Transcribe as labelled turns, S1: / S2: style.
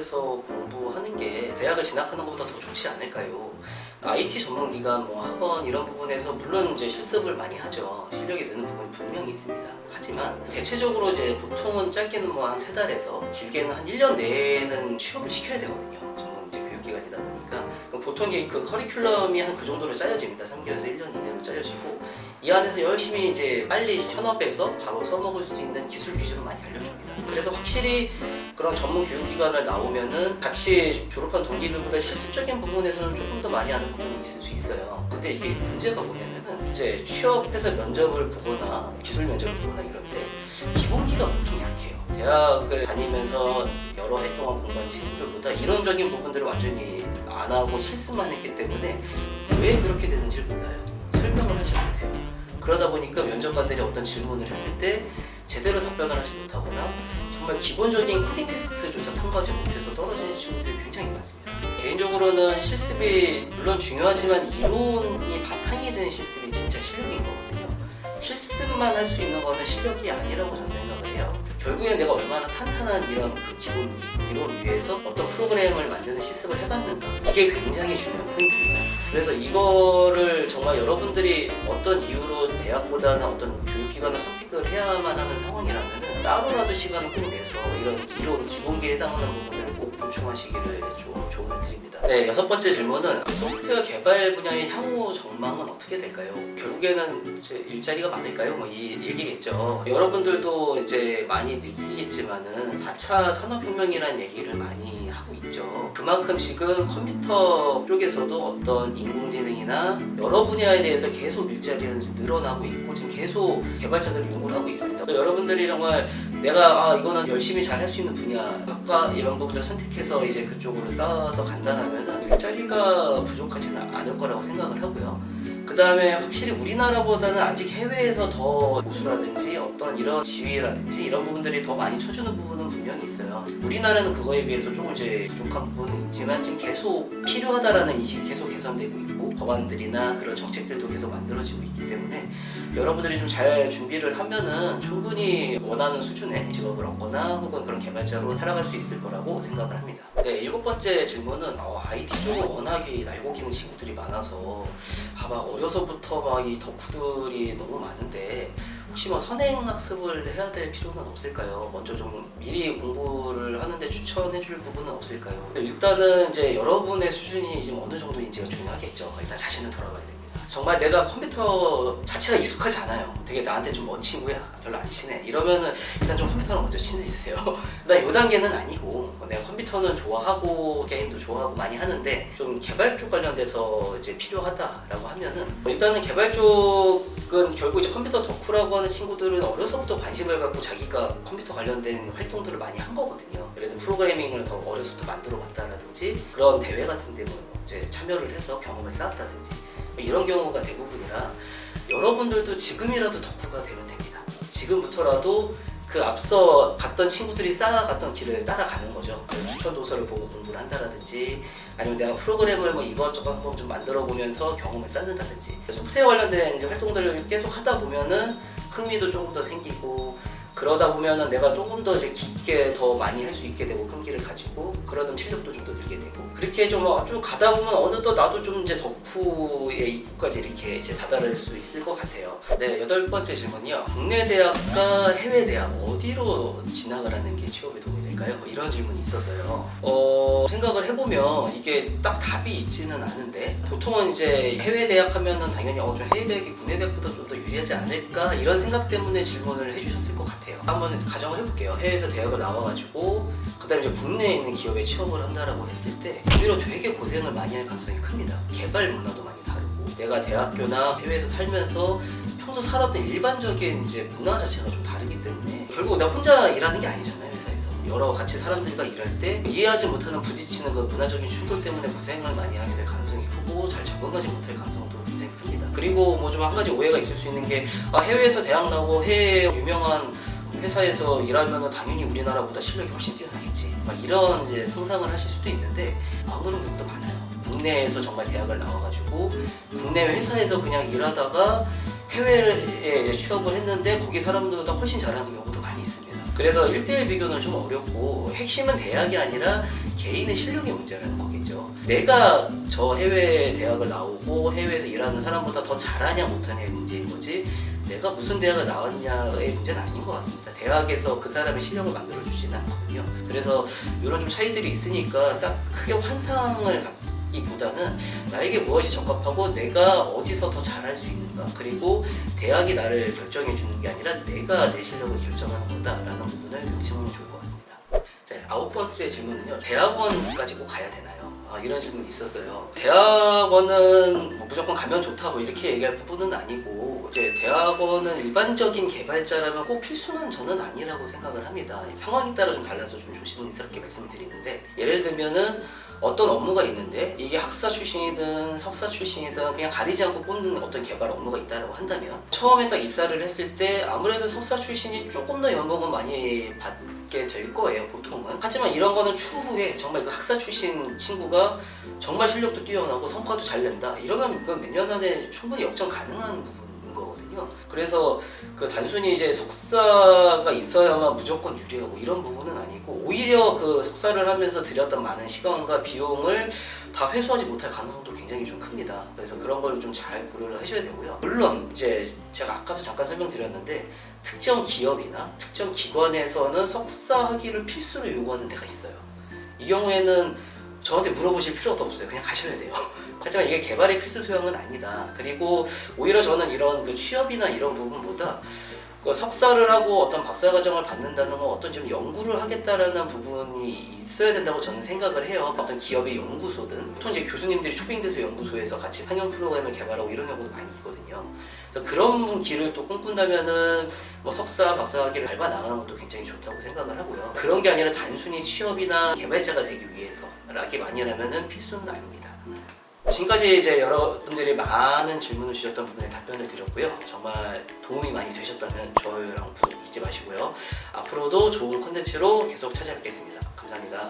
S1: 대학에서 공부하는 게 대학을 진학하는 것보다 더 좋지 않을까요? IT 전문기관, 학원 이런 부분에서 물론 이제 실습을 많이 하죠. 실력이 느는 부분이 분명히 있습니다. 하지만 대체적으로 이제 보통은 짧게는 한 3달에서 길게는 한 1년 내에는 취업을 시켜야 되거든요. 전문 이제 교육기관이다 보니까 보통 그 커리큘럼이 한 그 정도로 짜여집니다. 3개월에서 1년 이내로 짜여지고 이 안에서 열심히 이제 빨리 현업에서 바로 써먹을 수 있는 기술 위주로 많이 알려줍니다. 그래서 확실히 그런 전문 교육기관을 나오면은 같이 졸업한 동기들보다 실습적인 부분에서는 조금 더 많이 아는 부분이 있을 수 있어요. 근데 이게 문제가 뭐냐면은 이제 취업해서 면접을 보거나 기술 면접을 보거나 이럴 때 기본기가 보통 약해요. 대학을 다니면서 여러 해 동안 공부한 친구들보다 이론적인 부분들을 완전히 안 하고 실습만 했기 때문에 왜 그렇게 되는지를 몰라요. 설명을 하지 못해요. 그러다 보니까 면접관들이 어떤 질문을 했을 때 제대로 답변을 하지 못하거나 정말 기본적인 코딩 테스트조차 통과하지 못해서 떨어지는 친구들이 굉장히 많습니다. 개인적으로는 실습이 물론 중요하지만 이론이 바탕이 되는 실습이 진짜 실력인 거거든요. 실습만 할 수 있는 거는 실력이 아니라고 저는 생각을 해요. 결국엔 내가 얼마나 탄탄한 이런 그 기본기, 이론 위에서 어떤 프로그램을 만드는 실습을 해봤는가, 이게 굉장히 중요한 포인트입니다. 그래서 이거를 정말 여러분들이 어떤 이유로 대학보다는 어떤 교육기관을 선택을 해야만 하는 상황이라면 따로라도 시간을 꼭 내서 이런 이론 기본기에 해당하는 부분을 꼭 보충하시기를 조언을 드립니다. 네, 6번째 질문은 소프트웨어 개발 분야의 향후 전망은 어떻게 될까요? 결국에는 이제 일자리가 많을까요? 이 얘기겠죠. 여러분들도 이제 많이 느끼겠지만은 4차 산업혁명이라는 얘기를 많이 하고 있죠. 그만큼 지금 컴퓨터 쪽에서도 어떤 인공지능이나 여러 분야에 대해서 계속 일자리는 늘어나고 있고 지금 계속 개발자들이 요구를 하고 있습니다. 여러분들이 정말 내가 이거는 열심히 잘 할 수 있는 분야, 학과 이런 부분들을 선택해서 이제 그쪽으로 쌓아서 간다면 일자리가 부족하지는 않을 거라고 생각을 하고요. 그 다음에 확실히 우리나라보다는 아직 해외에서 더 고수라든지 어떤 이런 지위라든지 이런 부분들이 더 많이 쳐주는 부분은 분명히 있어요. 우리나라는 그거에 비해서 조금 이제 부족한 부분은 있지만 지금 계속 필요하다라는 인식이 계속 개선되고 있고 법안들이나 그런 정책들도 계속 만들어지고 있기 때문에 여러분들이 좀 잘 준비를 하면은 충분히 원하는 수준의 직업을 얻거나 혹은 그런 개발자로 살아갈 수 있을 거라고 생각을 합니다. 네, 7번째 질문은 IT 쪽은 워낙에 날고 기는 친구들이 많아서 막 어려서부터 막 이 덕후들이 너무 많은데 혹시 선행학습을 해야 될 필요는 없을까요? 먼저 좀 미리 공부를 하는데 추천해 줄 부분은 없을까요? 일단은 이제 여러분의 수준이 지금 어느 정도인지가 중요하겠죠. 일단 자신을 돌아봐야 됩니다. 정말 내가 컴퓨터 자체가 익숙하지 않아요. 되게 나한테 좀 먼 친구야. 별로 안 친해. 이러면은 일단 좀 컴퓨터랑 먼저 친해지세요. 일단 이 단계는 아니고 내가 컴퓨터는 좋아하고 게임도 좋아하고 많이 하는데 좀 개발 쪽 관련돼서 이제 필요하다라고 하면은 일단은 개발 쪽은 결국 이제 컴퓨터 덕후라고 하는 친구들은 어려서부터 관심을 갖고 자기가 컴퓨터 관련된 활동들을 많이 한 거거든요. 예를 들어 프로그래밍을 더 어려서부터 만들어 봤다라든지 그런 대회 같은 데 이제 참여를 해서 경험을 쌓았다든지 이런 경우가 대부분이라 여러분들도 지금이라도 덕후가 되면 됩니다. 지금부터라도 그 앞서 갔던 친구들이 쌓아갔던 길을 따라가는 거죠. 추천 도서를 보고 공부를 한다든지 아니면 내가 프로그램을 이것저것 한번 좀 만들어 보면서 경험을 쌓는다든지 소프트웨어 관련된 활동들을 계속 하다 보면은 흥미도 조금 더 생기고 그러다 보면은 내가 조금 더 이제 깊게 더 많이 할 수 있게 되고 끈기를 가지고 그러던 실력도 좀 더 늘게 되고 그렇게 좀 쭉 가다 보면 어느덧 나도 좀 이제 덕후의 입구까지 이렇게 이제 다다를 수 있을 것 같아요. 네, 8번째 질문이요. 국내 대학과 해외 대학 어디로 진학을 하는 게 취업에 도움이 될까요? 이런 질문이 있어서요. 생각을 해보면 이게 딱 답이 있지는 않은데 보통은 이제 해외 대학 하면은 당연히 좀 해외 대학이 국내 대학보다 좀 더 유리하지 않을까 이런 생각 때문에 질문을 해주셨을 것 같아요. 한번 가정을 해볼게요. 해외에서 대학을 나와가지고 그 다음에 이제 국내에 있는 기업에 취업을 한다라고 했을 때 오히려 되게 고생을 많이 할 가능성이 큽니다. 개발 문화도 많이 다르고 내가 대학교나 해외에서 살면서 평소 살았던 일반적인 이제 문화 자체가 좀 다르기 때문에 결국 내가 혼자 일하는 게 아니잖아요. 회사에서 여러 같이 사람들과 일할 때 이해하지 못하는 부딪히는 그 문화적인 충돌 때문에 고생을 많이 하게 될 가능성이 크고 잘 적응하지 못할 가능성도 굉장히 큽니다. 그리고 좀 한 가지 오해가 있을 수 있는 게 해외에서 대학 나오고 해외 유명한 회사에서 일하면 당연히 우리나라보다 실력이 훨씬 뛰어나겠지 이런 이제 상상을 하실 수도 있는데 안 그런 경우도 많아요. 국내에서 정말 대학을 나와가지고 국내 회사에서 그냥 일하다가 해외에 이제 취업을 했는데 거기 사람들보다 훨씬 잘하는 경우도 많이 있습니다. 그래서 1대1 비교는 좀 어렵고 핵심은 대학이 아니라 개인의 실력의 문제라는 거겠죠. 내가 저 해외 대학을 나오고 해외에서 일하는 사람보다 더 잘하냐 못하냐의 문제인 거지 내가 무슨 대학을 나왔냐의 문제는 아닌 것 같습니다. 대학에서 그 사람의 실력을 만들어주지는 않거든요. 그래서 이런 좀 차이들이 있으니까 딱 크게 환상을 갖기보다는 나에게 무엇이 적합하고 내가 어디서 더 잘할 수 있는가, 그리고 대학이 나를 결정해 주는 게 아니라 내가 내 실력을 결정하는 거다라는 부분을 명심하면 좋을 것 같습니다. 자, 9번째 질문은요. 대학원까지 꼭 가야 되나요? 이런 질문이 있었어요. 대학원은 뭐 무조건 가면 좋다고 이렇게 얘기할 부분은 아니고, 이제 대학원은 일반적인 개발자라면 꼭 필수는 저는 아니라고 생각을 합니다. 상황에 따라 좀 달라서 좀 조심스럽게 말씀을 드리는데, 예를 들면은 어떤 업무가 있는데 이게 학사 출신이든 석사 출신이든 그냥 가리지 않고 뽑는 어떤 개발 업무가 있다고 한다면, 처음에 딱 입사를 했을 때 아무래도 석사 출신이 조금 더 연봉은 많이 받게 될 거예요, 보통은. 하지만 이런 거는 추후에 정말 그 학사 출신 친구가 정말 실력도 뛰어나고 성과도 잘 낸다 이러면 그 몇 년 안에 충분히 역전 가능한 부분인 거거든요. 그래서 그 단순히 이제 석사가 있어야만 무조건 유리하고 이런 부분은 아니고, 오히려 그 석사를 하면서 들였던 많은 시간과 비용을 다 회수하지 못할 가능성도 굉장히 좀 큽니다. 그래서 그런 걸 좀 잘 고려를 하셔야 되고요. 물론 이제 제가 아까도 잠깐 설명드렸는데, 특정 기업이나 특정 기관에서는 석사 학위를 필수로 요구하는 데가 있어요. 이 경우에는 저한테 물어보실 필요도 없어요. 그냥 가셔야 돼요. 하지만 이게 개발의 필수 소양은 아니다. 그리고 오히려 저는 이런 그 취업이나 이런 부분보다 그 석사를 하고 어떤 박사과정을 받는다는 건 어떤 좀 연구를 하겠다라는 부분이 있어야 된다고 저는 생각을 해요. 어떤 기업의 연구소든, 보통 이제 교수님들이 초빙돼서 연구소에서 같이 상용 프로그램을 개발하고 이런 경우도 많이 있거든요. 그래서 그런 길을 또 꿈꾼다면은 뭐 석사, 박사학위를 밟아 나가는 것도 굉장히 좋다고 생각을 하고요. 그런 게 아니라 단순히 취업이나 개발자가 되기 위해서라기만이라면은 필수는 아닙니다. 지금까지 이제 여러분들이 많은 질문을 주셨던 부분에 답변을 드렸고요. 정말 도움이 많이 되셨다면 좋아요랑 구독 잊지 마시고요. 앞으로도 좋은 콘텐츠로 계속 찾아뵙겠습니다. 감사합니다.